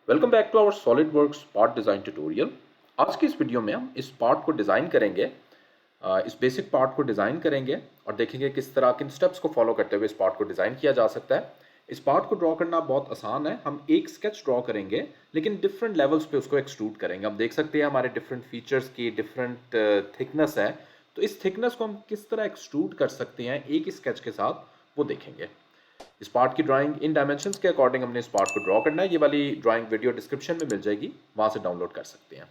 Welcome back to our SolidWorks part design tutorial. आज की इस वीडियो में हम इस पार्ट को डिज़ाइन करेंगे, इस बेसिक पार्ट को डिज़ाइन करेंगे और देखेंगे किस तरह किन स्टेप्स को फॉलो करते हुए इस पार्ट को डिज़ाइन किया जा सकता है। इस पार्ट को ड्रॉ करना बहुत आसान है। हम एक स्केच ड्रॉ करेंगे लेकिन डिफरेंट लेवल्स पे उसको एक्सट्रूड करेंगे। हम देख सकते हैं हमारे डिफरेंट फीचर्स की डिफरेंट थिकनेस है, तो इस थिकनेस को हम किस तरह एक्सट्रूड कर सकते हैं एक ही स्केच के साथ, वो देखेंगे। इस पार्ट की ड्राइंग इन डायमेंशंस के अकॉर्डिंग हमने इस पार्ट को ड्रॉ करना है। ये वाली ड्राइंग वीडियो डिस्क्रिप्शन में मिल जाएगी, वहां से डाउनलोड कर सकते हैं।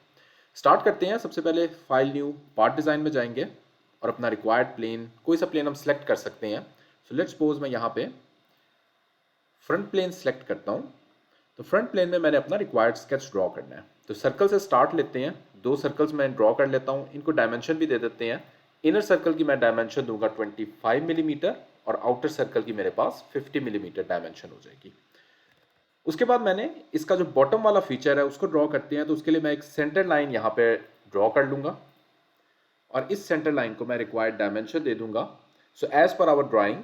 स्टार्ट करते हैं। सबसे पहले फाइल न्यू पार्ट डिज़ाइन में जाएंगे और अपना रिक्वायर्ड प्लेन, कोई सा प्लेन हम सेलेक्ट कर सकते हैं। सो लेट्स सपोज मैं यहाँ पे फ्रंट प्लेन सेलेक्ट करता हूँ। तो फ्रंट प्लेन में मैंने अपना रिक्वायर्ड स्केच ड्रॉ करना है। तो सर्कल से स्टार्ट लेते हैं, दो सर्कल्स मैं ड्रॉ कर लेता हूँ, इनको डायमेंशन भी दे देते हैं। इनर सर्कल की मैं डायमेंशन दूंगा 25 मिलीमीटर और आउटर सर्कल की मेरे पास 50 मिलीमीटर डायमेंशन हो जाएगी। उसके बाद मैंने इसका जो बॉटम वाला फीचर है उसको ड्रॉ करते हैं। तो उसके लिए मैं एक सेंटर लाइन यहाँ पे ड्रॉ कर लूँगा और इस सेंटर लाइन को मैं रिक्वायर्ड डायमेंशन दे दूंगा। So as per our drawing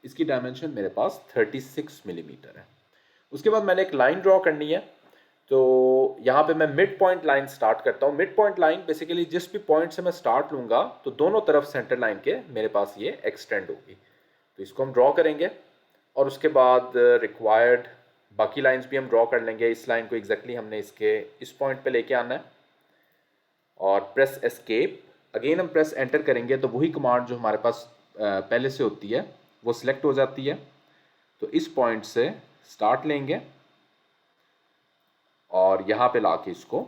इसकी डायमेंशन मेरे पास 36 मिलीमीटर है। उसके बाद मैंने एक लाइन ड्रॉ करनी है। तो यहाँ पे मैं मिड पॉइंट लाइन स्टार्ट करता हूँ। मिड पॉइंट लाइन बेसिकली जिस भी पॉइंट से मैं स्टार्ट लूँगा तो दोनों तरफ सेंटर लाइन के मेरे पास ये एक्सटेंड होगी। तो इसको हम ड्रॉ करेंगे और उसके बाद रिक्वायर्ड बाकी लाइंस भी हम ड्रॉ कर लेंगे। इस लाइन को एग्जैक्टली हमने इसके इस पॉइंट पे लेके आना है और प्रेस एस्केप। अगेन हम प्रेस एंटर करेंगे तो वही कमांड जो हमारे पास पहले से होती है वो सिलेक्ट हो जाती है। तो इस पॉइंट से स्टार्ट लेंगे और यहाँ पे लाके इसको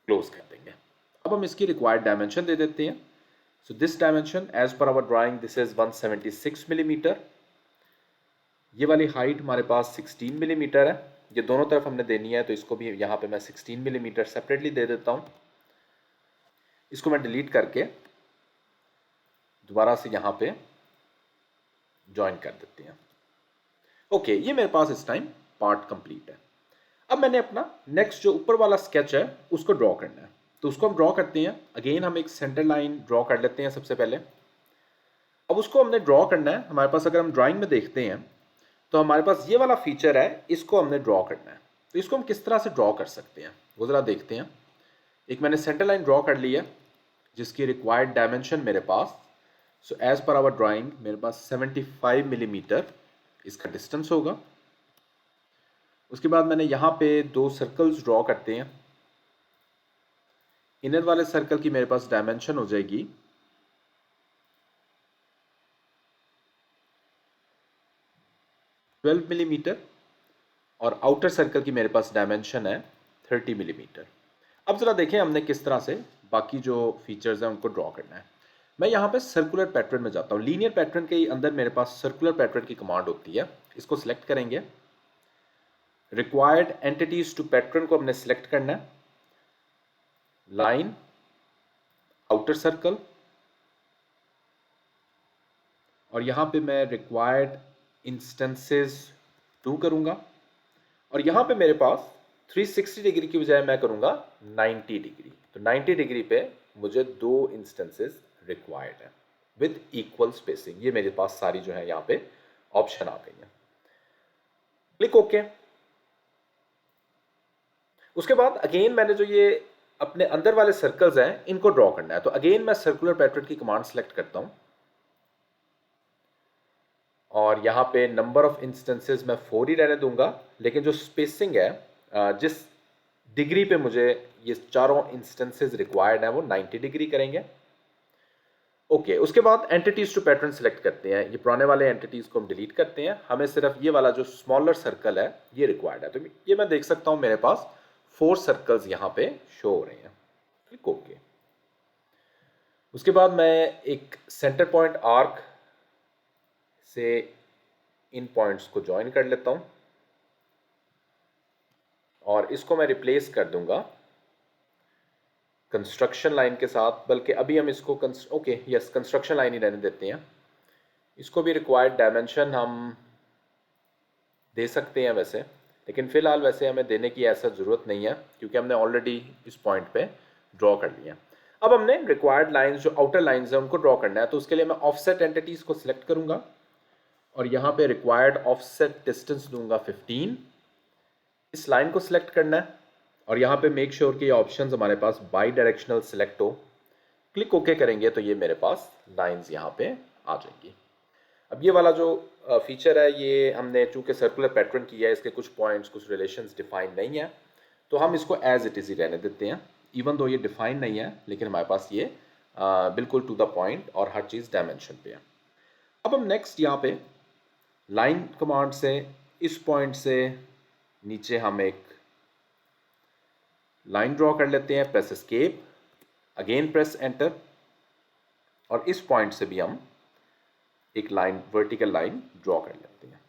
क्लोज कर देंगे। अब हम इसकी रिक्वायर्ड डायमेंशन दे देते हैं। So this dimension as per our drawing this is 176 millimetre. ये वाली हाइट हमारे पास 16 मिलीमीटर है। ये दोनों तरफ हमने देनी है, तो इसको भी यहाँ पे मैं 16 मिलीमीटर सेपरेटली दे देता हूँ। इसको मैं डिलीट करके दोबारा से यहाँ पे ज्वाइन कर देते हैं। ओके, ये मेरे पास इस टाइम पार्ट कंप्लीट है। अब मैंने अपना नेक्स्ट जो ऊपर वाला स्केच है उसको ड्रॉ करना है। तो उसको हम ड्रॉ करते हैं। अगेन हम एक सेंटर लाइन ड्रॉ कर लेते हैं सबसे पहले। अब उसको हमने ड्रॉ करना है। हमारे पास अगर हम ड्राइंग में देखते हैं तो हमारे पास ये वाला फीचर है, इसको हमने ड्रॉ करना है। तो इसको हम किस तरह से ड्रॉ कर सकते हैं वो ज़रा देखते हैं। एक मैंने सेंटर लाइन ड्रॉ कर ली है जिसकी रिक्वायर्ड डायमेंशन मेरे पास, so as per our drawing मेरे पास 75 मिलीमीटर इसका डिस्टेंस होगा। उसके बाद मैंने यहाँ पे दो सर्कल्स ड्रॉ करते हैं। इनर वाले सर्कल की मेरे पास डायमेंशन हो जाएगी 12 मिलीमीटर और आउटर सर्कल की मेरे पास डायमेंशन है 30 मिलीमीटर। अब ज़रा देखें हमने किस तरह से बाकी जो फीचर्स हैं उनको ड्रॉ करना है। मैं यहाँ पे सर्कुलर पैटर्न में जाता हूँ। लीनियर पैटर्न के अंदर मेरे पास सर्कुलर पैटर्न की कमांड होती है। इसको सिलेक्ट करेंगे। रिक्वायर्ड एंटिटीज टू पैटर्न को हमने सिलेक्ट करना है। लाइन, आउटर सर्कल और यहाँ पे मैं रिक्वायर्ड इंस्टेंसेस 2 करूँगा और यहाँ पे मेरे पास 360 डिग्री की बजाय मैं करूँगा 90 डिग्री। तो 90 डिग्री पे मुझे दो इंस्टेंसेस रिक्वायर्ड है विद इक्वल स्पेसिंग। ये मेरे पास सारी जो है यहाँ पे ऑप्शन आ गई है। Click okay. उसके बाद अगेन मैंने जो ये अपने अंदर वाले सर्कल्स हैं इनको ड्रॉ करना है। तो अगेन मैं सर्कुलर पैटर्न की कमांड सेलेक्ट करता हूँ और यहाँ पे नंबर ऑफ इंस्टेंसेस मैं 4 ही रहने दूंगा, लेकिन जो स्पेसिंग है जिस डिग्री पे मुझे ये चारों इंस्टेंसेस रिक्वायर्ड है वो 90 डिग्री करेंगे। ओके, उसके बाद एंटिटीज टू पैटर्न सेलेक्ट करते हैं। ये पुराने वाले एंटिटीज को हम डिलीट करते हैं। हमें सिर्फ ये वाला जो स्मॉलर सर्कल है ये रिक्वायर्ड है। तो ये मैं देख सकता हूँ मेरे पास 4 सर्कल्स यहाँ पे शो हो रहे हैं। Click okay. उसके बाद मैं एक सेंटर पॉइंट आर्क से इन पॉइंट्स को ज्वाइन कर लेता हूं और इसको मैं रिप्लेस कर दूंगा कंस्ट्रक्शन लाइन के साथ। बल्कि अभी हम इसको कंस्ट्रक्शन लाइन ही रहने देते हैं। इसको भी रिक्वायर्ड डायमेंशन हम दे सकते हैं वैसे, लेकिन फिलहाल वैसे हमें देने की ऐसा ज़रूरत नहीं है क्योंकि हमने ऑलरेडी इस पॉइंट पे ड्रॉ कर लिया। अब हमने रिक्वायर्ड लाइंस जो आउटर लाइंस है उनको ड्रॉ करना है। तो उसके लिए मैं ऑफसेट एंटिटीज को सिलेक्ट करूंगा और यहाँ पे रिक्वायर्ड ऑफसेट डिस्टेंस दूंगा 15 इस लाइन को सिलेक्ट करना है और यहाँ पे मेक श्योर कि ये ऑप्शंस हमारे पास बाई डायरेक्शनल सिलेक्ट हो। क्लिक ओके करेंगे तो ये मेरे पास लाइंस यहाँ पे आ जाएंगी। अब ये वाला जो फीचर है, ये हमने चूंकि सर्कुलर पैटर्न किया है, इसके कुछ पॉइंट्स, कुछ रिलेशंस डिफाइन नहीं है, तो हम इसको एज इट इज़ ही रहने देते हैं। इवन दो ये डिफाइन नहीं है, लेकिन हमारे पास ये बिल्कुल टू द पॉइंट और हर चीज़ डायमेंशन पे है। अब हम नेक्स्ट यहाँ पे लाइन कमांड से इस पॉइंट से नीचे हम एक लाइन ड्रॉ कर लेते हैं। Press escape, again press enter, और इस पॉइंट से भी हम एक लाइन, वर्टिकल लाइन ड्रॉ कर लेते हैं।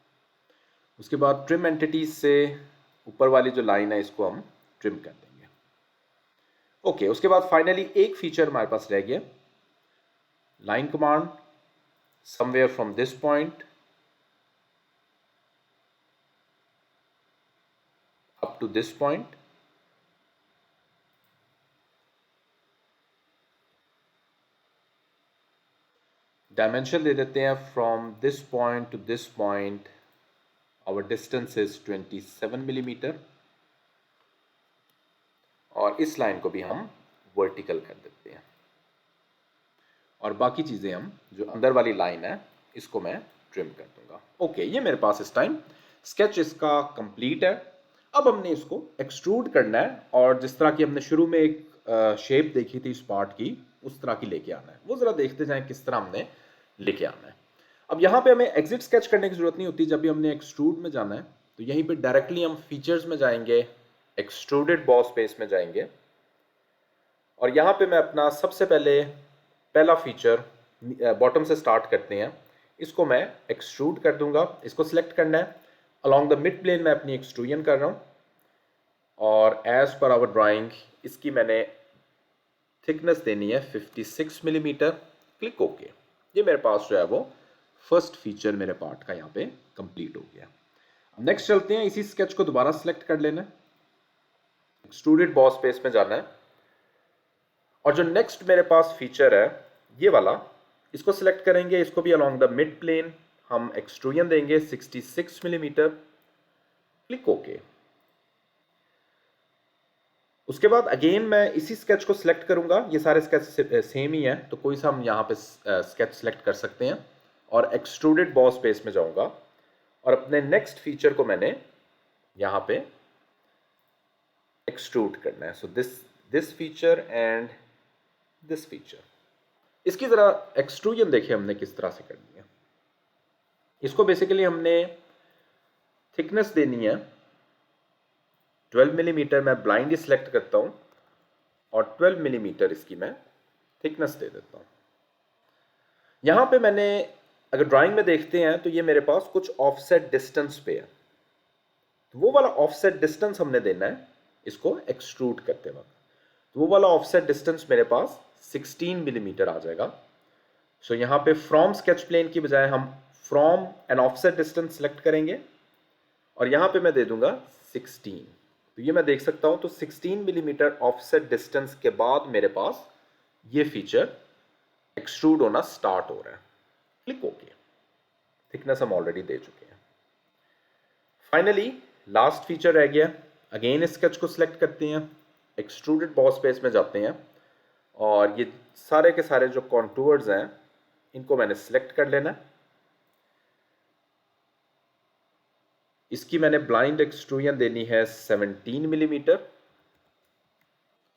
उसके बाद ट्रिम एंटिटीज से ऊपर वाली जो लाइन है इसको हम ट्रिम कर देंगे। ओके, उसके बाद फाइनली एक फीचर हमारे पास रह गया, line command somewhere from this point up to this point, dimension दे देते हैं from this point to this point our distance is 27 millimetre, और इस लाइन को भी हम वर्टिकल कर देते हैं। और बाकी चीज़ें हम, जो अंदर वाली लाइन है, इसको मैं ट्रिम कर दूंगा। ओके, ये मेरे पास इस टाइम स्केच इसका कंप्लीट है। अब हमने इसको एक्सट्रूड करना है, और जिस तरह की हमने शुरू में एक शेप देखी थी इस पार्ट की, उस तरह की लेके आना है। वो ज़रा देखते जाएं किस तरह हमने लेके आना है। अब यहाँ पे हमें एग्जिट स्केच करने की जरूरत नहीं होती। जब भी हमने एक्सट्रूड में जाना है तो यहीं पे डायरेक्टली हम फीचर्स में जाएंगे, एक्सट्रूडेड बॉस स्पेस में जाएंगे, और यहाँ पे मैं अपना सबसे पहला फीचर बॉटम से स्टार्ट करते हैं, इसको मैं एक्सट्रूड कर दूंगा। इसको सिलेक्ट करना है, अलोंग द मिड प्लेन मैं अपनी एक्सट्रूजन कर रहा हूँ, और एज पर आवर ड्राइंग इसकी मैंने थिकनेस देनी है 56 मिलीमीटर। Click okay. ये मेरे पास जो है वो फर्स्ट फीचर मेरे पार्ट का यहाँ पे कंप्लीट हो गया। अब नेक्स्ट चलते हैं, इसी स्केच को दोबारा सिलेक्ट कर लेना है, एक्सट्रूडेड बॉस स्पेस में जाना है, और जो नेक्स्ट मेरे पास फीचर है ये वाला, इसको सिलेक्ट करेंगे। इसको भी अलोंग द मिड प्लेन हम एक्सट्रूजन देंगे 66 मिलीमीटर। Click okay. उसके बाद अगेन मैं इसी स्केच को सिलेक्ट करूंगा। ये सारे स्केच सेम ही हैं, तो कोई सा हम यहाँ पे स्केच सिलेक्ट कर सकते हैं, और एक्सट्रूडेड बॉस स्पेस में जाऊंगा, और अपने नेक्स्ट फीचर को मैंने यहाँ पे एक्सट्रूड करना है। So this feature and this feature, इसकी जरा एक्सट्रूजन देखिए हमने किस तरह से करनी है। इसको बेसिकली हमने थिकनेस देनी है 12 मिलीमीटर। मैं ब्लाइंडली सिलेक्ट करता हूं और 12 मिलीमीटर इसकी मैं थिकनेस दे देता हूं। यहां पे मैंने, अगर ड्राइंग में देखते हैं तो ये मेरे पास कुछ ऑफसेट डिस्टेंस पे है, तो वो वाला ऑफसेट डिस्टेंस हमने देना है इसको एक्सट्रूड करते वक्त। तो वो वाला ऑफसेट डिस्टेंस मेरे पास 16 मिलीमीटर आ जाएगा। सो यहाँ पे फ्रॉम स्केच प्लेन की बजाय हम from an offset distance select करेंगे, और यहाँ पे मैं दे दूंगा 16। तो ये मैं देख सकता हूँ, तो 16 मिलीमीटर ऑफसेट डिस्टेंस के बाद मेरे पास ये फीचर एक्सट्रूड होना स्टार्ट हो रहा है। Click okay. थिकनेस हम ऑलरेडी दे चुके हैं। फाइनली लास्ट फीचर रह गया। अगेन स्केच को सिलेक्ट करते हैं, एक्सट्रूडेड बॉस स्पेस में जाते हैं, और ये सारे के सारे जो कॉन्टूर्स हैं इनको मैंने सिलेक्ट कर लेना। इसकी मैंने ब्लाइंड एक्सट्रूजन देनी है 17 मिलीमीटर।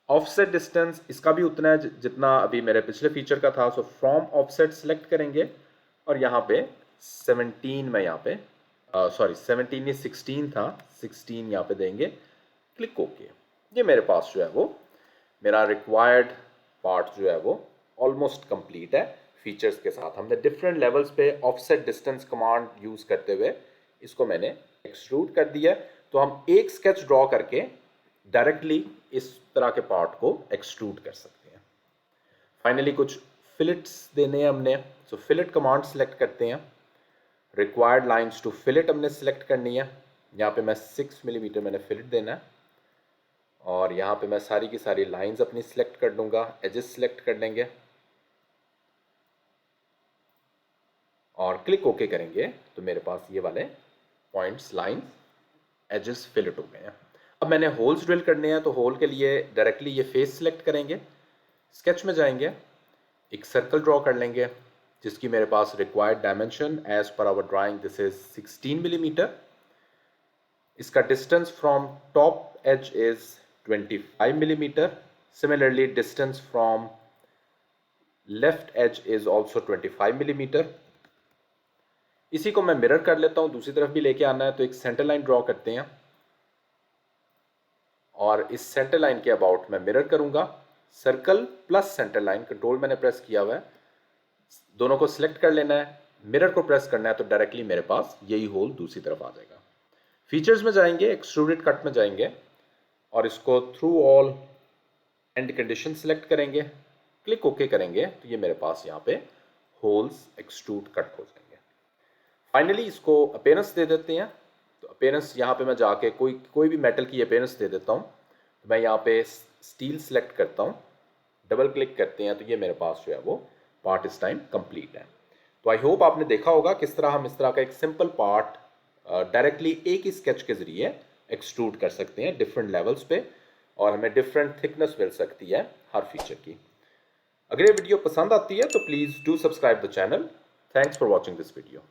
ऑफसेट डिस्टेंस इसका भी उतना है जितना अभी मेरे पिछले फीचर का था। सो फ्रॉम ऑफसेट सिलेक्ट करेंगे, और यहाँ पे 17 में यहाँ पे सॉरी 17 नहीं 16 था, 16 यहाँ पे देंगे। Click okay. ये मेरे पास जो है वो मेरा रिक्वायर्ड पार्ट जो है वो ऑलमोस्ट कंप्लीट है फीचर्स के साथ। हमने डिफरेंट लेवल्स पे ऑफसेट डिस्टेंस कमांड यूज करते हुए इसको मैंने एक्सट्रूड कर दिया। तो हम एक स्केच ड्रॉ करके डायरेक्टली इस तरह के पार्ट को एक्सट्रूड कर सकते हैं। फाइनली कुछ फिलेट्स देने हैं हमने। सो फिलेट कमांड सेलेक्ट करते हैं, रिक्वायर्ड लाइंस टू फिलेट हमने सेलेक्ट करनी है। यहाँ पे मैं 6 मिलीमीटर मैंने फिलेट देना है, और यहाँ पे मैं सारी की सारी लाइंस अपनी सिलेक्ट कर दूंगा, एजेस सिलेक्ट कर लेंगे, और क्लिक ओके करेंगे तो मेरे पास ये वाले पॉइंट्स, लाइंस एजेस फिलेट हो गए हैं। अब मैंने होल्स ड्रिल करने हैं, तो होल के लिए डायरेक्टली ये फेस सिलेक्ट करेंगे, स्केच में जाएंगे, एक सर्कल ड्रॉ कर लेंगे जिसकी मेरे पास required dimension as per our drawing this is 16 millimetre. इसका distance from top edge is 25 millimetre. Similarly distance from left edge is also 25 millimetre. इसी को मैं मिरर कर लेता हूं, दूसरी तरफ भी लेके आना है, तो एक सेंटर लाइन ड्रॉ करते हैं और इस सेंटर लाइन के अबाउट मैं मिरर करूंगा। Circle plus centre line, control मैंने प्रेस किया हुआ है, दोनों को सिलेक्ट कर लेना है, मिरर को प्रेस करना है, तो डायरेक्टली मेरे पास यही होल दूसरी तरफ आ जाएगा। फीचर्स में जाएंगे, एक्सट्रूडेड कट में जाएंगे और इसको through all and condition select करेंगे, क्लिक ओके करेंगे, तो ये मेरे पास यहाँ पे होल्स एक्सट्रूड कट हो जाएंगे। फाइनली इसको अपीयरेंस दे देते हैं, तो अपीयरेंस यहाँ पे मैं जाके कोई भी मेटल की अपीयरेंस दे देता हूँ। तो मैं यहाँ पे स्टील सेलेक्ट करता हूँ, डबल क्लिक करते हैं, तो ये मेरे पास जो है वो पार्ट इस टाइम कंप्लीट है। तो आई होप आपने देखा होगा किस तरह हम इस तरह का एक सिंपल पार्ट डायरेक्टली एक ही स्केच के जरिए एक्सट्रूड कर सकते हैं डिफरेंट लेवल्स पे, और हमें डिफरेंट थिकनेस मिल सकती है हर फीचर की। अगर ये वीडियो पसंद आती है तो please do subscribe the channel. Thanks for watching this video.